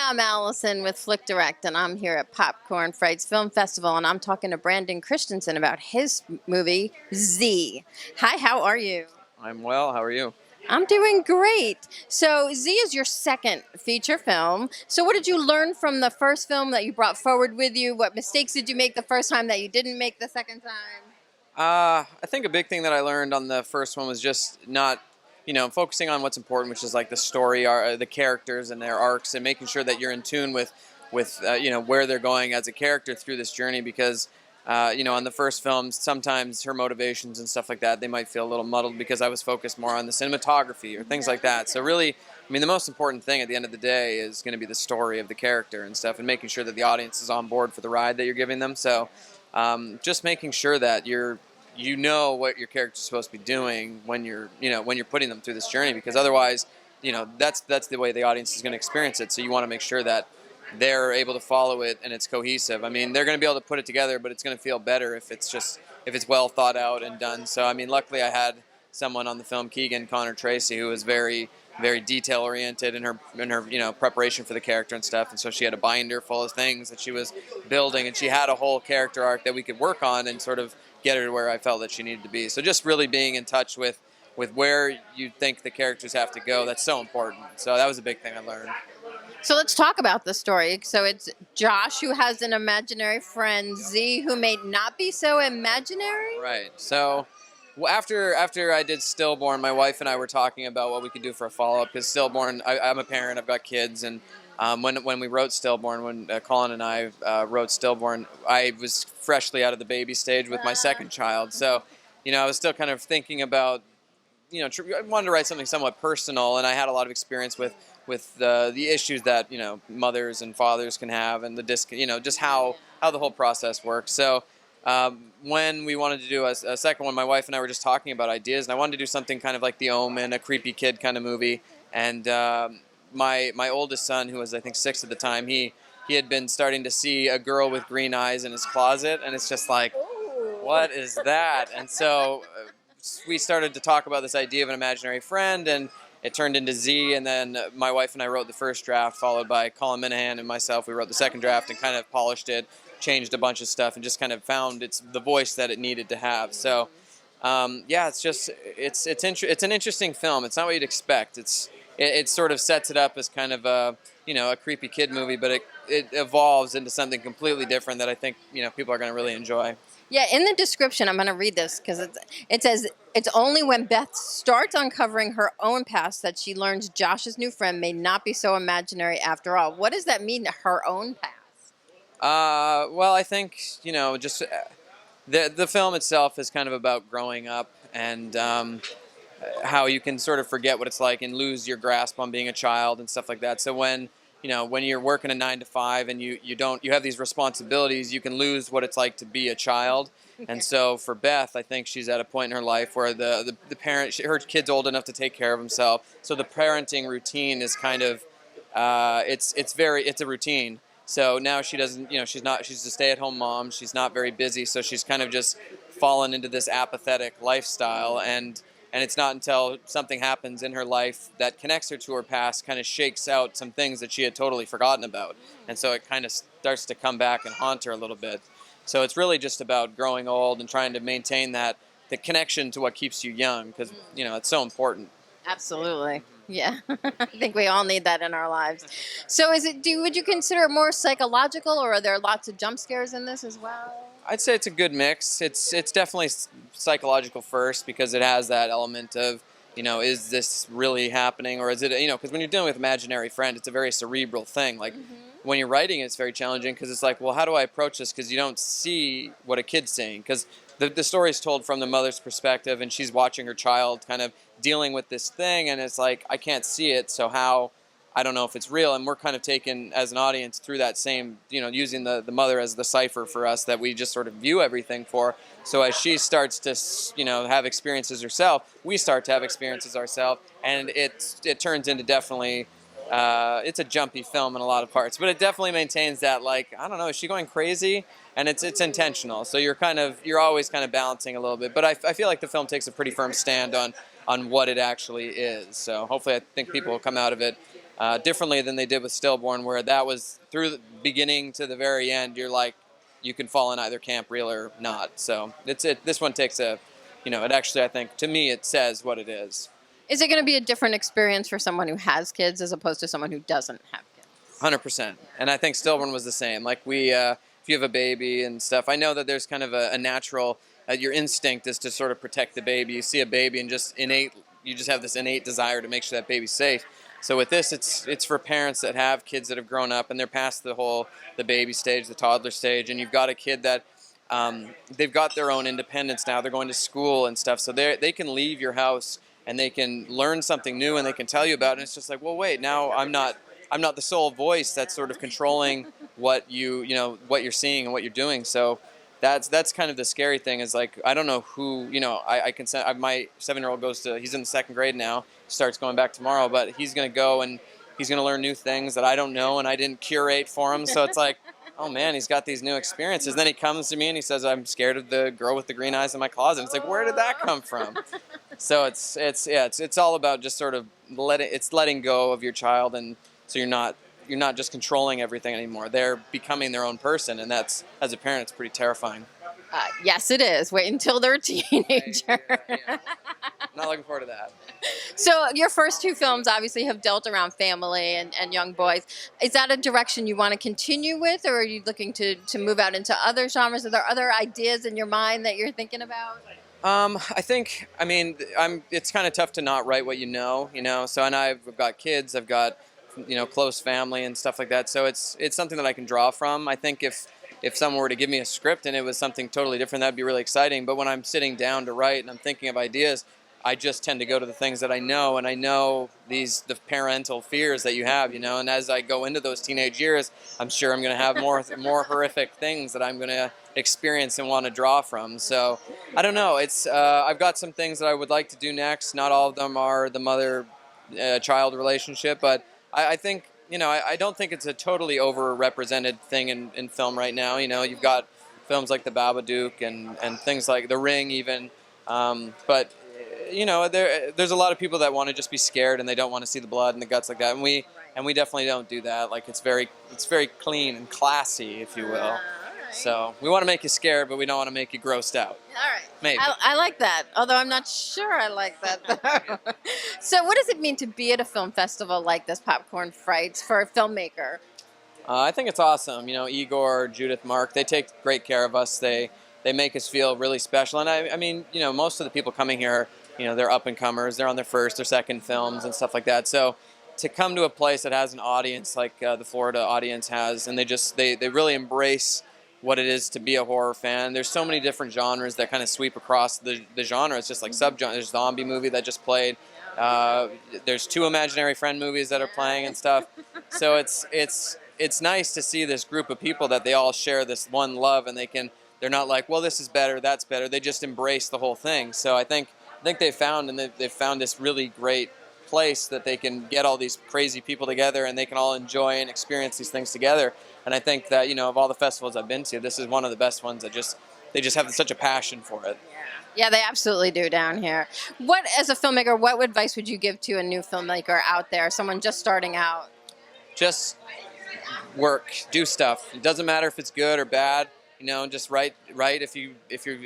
I'm Allison with FlickDirect, and I'm here at Popcorn Frights Film Festival, and I'm talking to Brandon Christensen about his movie, Z. Hi, how are you? I'm well. How are you? I'm doing great. So Z is your second feature film. So what did you learn from the first film that you brought forward with you? What mistakes did you make the first time that you didn't make the second time? I think a big thing that I learned on the first one was just not, focusing on what's important, which is like the story, the characters and their arcs, and making sure that you're in tune with where they're going as a character through this journey. Because, on the first film, sometimes her motivations and stuff like that, they might feel a little muddled because I was focused more on the cinematography or things like that. So really, the most important thing at the end of the day is going to be the story of the character and stuff, and making sure that the audience is on board for the ride that you're giving them. So. Just making sure that you know what your character's supposed to be doing when you're putting them through this journey, because otherwise, that's the way the audience is going to experience it. So you want to make sure that they're able to follow it and it's cohesive. They're going to be able to put it together, but it's going to feel better if it's well thought out and done. So luckily I had someone on the film, Keegan Connor Tracy, who was very very detail oriented in her preparation for the character and stuff, and so she had a binder full of things that she was building, and she had a whole character arc that we could work on and sort of get her to where I felt that she needed to be. So just really being in touch with where you think the characters have to go, that's so important. So that was a big thing I learned. So let's talk about the story. So it's Josh who has an imaginary friend, Z, who may not be so imaginary. Right. So after I did Stillborn, my wife and I were talking about what we could do for a follow-up, because Stillborn, I'm a parent, I've got kids, and when we wrote Stillborn, when Colin and I wrote Stillborn, I was freshly out of the baby stage with my second child. So, I was still kind of thinking about, I wanted to write something somewhat personal, and I had a lot of experience with the issues that, mothers and fathers can have, and just how the whole process works. So, when we wanted to do a second one, my wife and I were just talking about ideas, and I wanted to do something kind of like The Omen, a creepy kid kind of movie. And my oldest son, who was I think 6 at the time, he had been starting to see a girl with green eyes in his closet, and it's just like, what is that? And so we started to talk about this idea of an imaginary friend, and it turned into Z. And then my wife and I wrote the first draft, followed by Colin Minahan and myself. We wrote the second draft and kind of polished it, changed a bunch of stuff, and just kind of found the voice that it needed to have. So, it's an interesting film. It's not what you'd expect. It sort of sets it up as kind of a creepy kid movie, but it evolves into something completely different that I think people are going to really enjoy. Yeah, in the description, I'm going to read this because it says, it's only when Beth starts uncovering her own past that she learns Josh's new friend may not be so imaginary after all. What does that mean, her own past? Well, I think, just the film itself is kind of about growing up, and how you can sort of forget what it's like and lose your grasp on being a child and stuff like that. So when you're working a 9 to 5 and you have these responsibilities, you can lose what it's like to be a child. And so for Beth, I think she's at a point in her life where the parent, her kid's old enough to take care of himself. So the parenting routine is kind of, it's a routine. So now she doesn't, she's a stay-at-home mom. She's not very busy, so she's kind of just fallen into this apathetic lifestyle. And it's not until something happens in her life that connects her to her past, kind of shakes out some things that she had totally forgotten about. And so it kind of starts to come back and haunt her a little bit. So it's really just about growing old and trying to maintain the connection to what keeps you young, because, it's so important. Absolutely. Yeah, I think we all need that in our lives. So would you consider it more psychological, or are there lots of jump scares in this as well? I'd say it's a good mix. It's definitely psychological first, because it has that element of, is this really happening, or is it, because when you're dealing with imaginary friend, it's a very cerebral thing. Like when you're writing, it's very challenging, because it's like, well, how do I approach this? Because you don't see what a kid's saying, because the story is told from the mother's perspective, and she's watching her child kind of dealing with this thing, and it's like, I can't see it, so how? I don't know if it's real. And we're kind of taken as an audience through that same, using the mother as the cipher for us that we just sort of view everything for. So as she starts to, have experiences herself, we start to have experiences ourselves, and it turns into definitely, it's a jumpy film in a lot of parts, but it definitely maintains that, like, I don't know, is she going crazy? And it's intentional. So you're always kind of balancing a little bit. But I feel like the film takes a pretty firm stand on what it actually is. So hopefully I think people will come out of it differently than they did with Stillborn, where that was through the beginning to the very end. You're like, you can fall in either camp, real or not. So this one takes a, it actually, I think, to me, it says what it is. Is it going to be a different experience for someone who has kids as opposed to someone who doesn't have kids? 100%. And I think Stillborn was the same. Like if you have a baby and stuff, I know that there's kind of a natural, your instinct is to sort of protect the baby. You see a baby and you just have this innate desire to make sure that baby's safe. So with this, it's for parents that have kids that have grown up and they're past the baby stage, the toddler stage, and you've got a kid that they've got their own independence now. They're going to school and stuff, so they can leave your house and they can learn something new and they can tell you about it. And it's just like, well, wait, now I'm not the sole voice that's sort of controlling what what you're seeing and what you're doing. So that's kind of the scary thing is like, I don't know who, I can send, my 7-year-old he's in the 2nd grade now, starts going back tomorrow, but he's going to go and he's going to learn new things that I don't know and I didn't curate for him. So it's like, oh man, he's got these new experiences. Then he comes to me and he says, I'm scared of the girl with the green eyes in my closet. It's like, where did that come from? So it's all about just sort of letting go of your child, and so you're not just controlling everything anymore. They're becoming their own person, and that's, as a parent, it's pretty terrifying. Yes, it is. Wait until they're a teenager. Yeah. Not looking forward to that. So your first 2 films obviously have dealt around family and young boys. Is that a direction you want to continue with, or are you looking to move out into other genres? Are there other ideas in your mind that you're thinking about? It's kind of tough to not write what you know. So, and I've got kids, I've got, close family and stuff like that. So it's something that I can draw from. I think if someone were to give me a script and it was something totally different, that'd be really exciting. But when I'm sitting down to write and I'm thinking of ideas, I just tend to go to the things that I know, and I know the parental fears that you have, and as I go into those teenage years, I'm sure I'm going to have more horrific things that I'm going to experience and want to draw from. So I don't know. It's I've got some things that I would like to do next. Not all of them are the mother-child relationship, but I think, I don't think it's a totally overrepresented thing in film right now. You've got films like The Babadook and things like The Ring even, but there's a lot of people that want to just be scared and they don't want to see the blood and the guts like that, and we definitely don't do that. Like it's very clean and classy, if you will. So we want to make you scared, but we don't want to make you grossed out. All right. Maybe. I like that, although I'm not sure I like that. So what does it mean to be at a film festival like this, Popcorn Frights, for a filmmaker? I think it's awesome. Igor, Judith, Mark, they take great care of us. They make us feel really special. And I mean, most of the people coming here, they're up-and-comers. They're on their first or second films and stuff like that. So to come to a place that has an audience like the Florida audience has, and they really embrace what it is to be a horror fan. There's so many different genres that kind of sweep across the genre. It's just like subgenre. There's a zombie movie that just played. There's 2 imaginary friend movies that are playing and stuff. So it's nice to see this group of people that they all share this one love, and they're not like, well, this is better, that's better. They just embrace the whole thing. So I think they've found this really great place that they can get all these crazy people together and they can all enjoy and experience these things together. And I think that, of all the festivals I've been to, this is one of the best ones that they just have such a passion for it. Yeah, they absolutely do down here. As a filmmaker, what advice would you give to a new filmmaker out there, someone just starting out? Just work, do stuff. It doesn't matter if it's good or bad. Just write. If you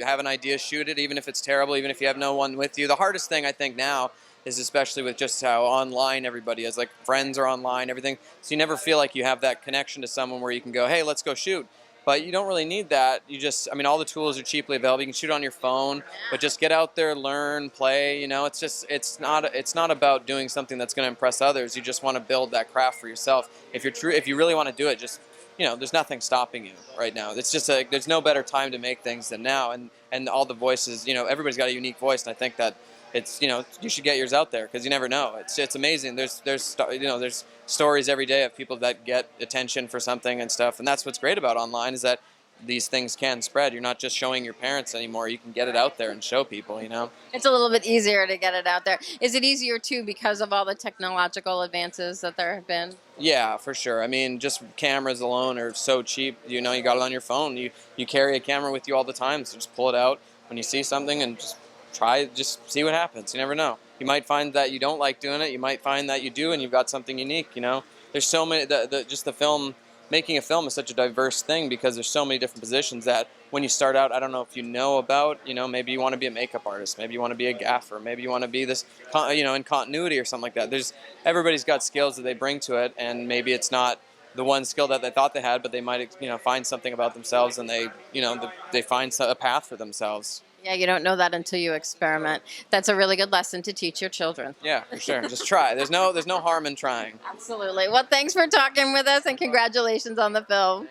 have an idea, shoot it, even if it's terrible, even if you have no one with you. The hardest thing I think now is, especially with just how online everybody is, like friends are online, everything. So you never feel like you have that connection to someone where you can go, hey, let's go shoot. But you don't really need that. All the tools are cheaply available. You can shoot on your phone, but just get out there, learn, play. It's not about doing something that's going to impress others. You just want to build that craft for yourself. If you really want to do it, just, there's nothing stopping you right now. It's just there's no better time to make things than now. And all the voices, everybody's got a unique voice, and I think that it's, you should get yours out there because you never know. It's amazing. There's stories every day of people that get attention for something and stuff, and that's what's great about online is that these things can spread. You're not just showing your parents anymore. You can get it out there and show people, It's a little bit easier to get it out there. Is it easier too because of all the technological advances that there have been? Yeah, for sure. I mean, just cameras alone are so cheap. You got it on your phone. You carry a camera with you all the time, so just pull it out when you see something and just see what happens. You never know. You might find that you don't like doing it. You might find that you do, and you've got something unique. There's so many. Just the film, making a film is such a diverse thing because there's so many different positions that when you start out, I don't know if you know about. Maybe you want to be a makeup artist. Maybe you want to be a gaffer. Maybe you want to be this, in continuity or something like that. Everybody's got skills that they bring to it, and maybe it's not the one skill that they thought they had, but they might, find something about themselves, and they find a path for themselves. Yeah, you don't know that until you experiment. That's a really good lesson to teach your children. Yeah, for sure. Just try. There's no harm in trying. Absolutely. Well, thanks for talking with us, and congratulations on the film.